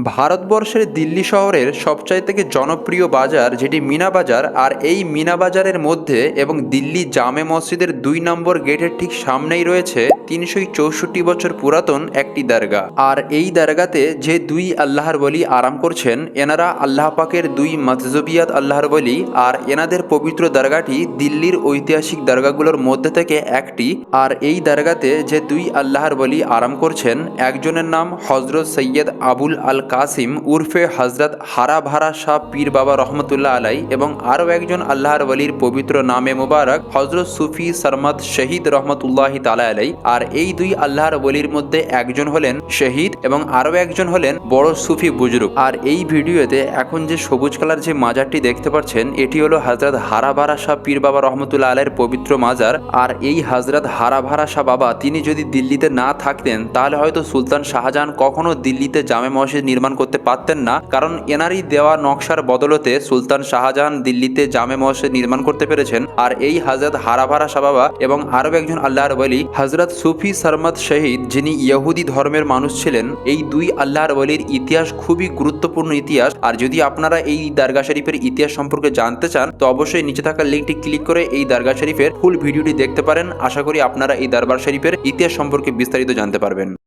ভারতবর্ষের দিল্লি শহরের সবচাইতে জনপ্রিয় বাজার যেটি মিনা বাজার, আর এই মিনা বাজারের মধ্যে এবং দিল্লি জামে মসজিদের ২ নম্বর গেটের ঠিক সামনেই রয়েছে ৩৬৪ বছর পুরাতন একটি দরগা। আর এই দরগাতে যে দুই আল্লাহর বলি আরাম করছেন, এনারা আল্লাহ পাকের দুই মতজুবিয়াত আল্লাহর বলি। আর এনাদের পবিত্র দরগাটি দিল্লির ঐতিহাসিক দরগাগুলোর মধ্যে থেকে একটি। আর এই দরগাতে যে দুই আল্লাহর বলি আরাম করছেন, একজনের নাম হজরত সৈয়দ আবুল আল কাসিম উর্ফে হজরত হারা ভারা শাহ পীর বাবা রহমতুল্লাহ আলাই, এবং আরও একজন আল্লাহর ওয়ালির পবিত্র নামে মুবারক হজরত সুফি সরমদ শহীদ রহমতুল্লাহ তালা আলাই। আর এই দুই আল্লাহর ওয়ালির মধ্যে একজন হলেন শহীদ এবং আরও একজন হলেন বড় সুফি বুজরুগ। আর এই ভিডিওতে এখন যে সবুজ কালার যে মাজারটি দেখতে পাচ্ছেন, এটি হলো হজরত হারা ভারা শাহ পীর বাবা রহমতুল্লাহ আলাইয়ের পবিত্র মাজার। আর এই হজরত হারা ভারা শাহ বাবা তিনি যদি দিল্লিতে না থাকতেন, তাহলে হয়তো সুলতান শাহজাহান কখনো দিল্লিতে জামে মসজিদ নির্মাণ করতে পারতেন না, কারণ এনারই দেওয়া নকশার বদলতে সুলতান শাহজাহান দিল্লিতে জামে মসজিদ নির্মাণ করতে পেরেছেন। আর এই হজরত হারা ভারা শাহ বাবা এবং আরও একজন আল্লাহর ওয়ালি হজরত সুফি সরমদ শহীদ, যিনি ইহুদি ধর্মের মানুষ ছিলেন। এই দুই আল্লাহর ওয়ালির ইতিহাস খুবই গুরুত্বপূর্ণ ইতিহাস। আর যদি আপনারা এই দরগা শরীফের ইতিহাস সম্পর্কে জানতে চান, তো অবশ্যই নিচে থাকা লিঙ্কটি ক্লিক করে এই দরগা শরীফের ফুল ভিডিওটি দেখতে পারেন। আশা করি আপনারা এই দরবার শরীফের ইতিহাস সম্পর্কে বিস্তারিত জানতে পারবেন।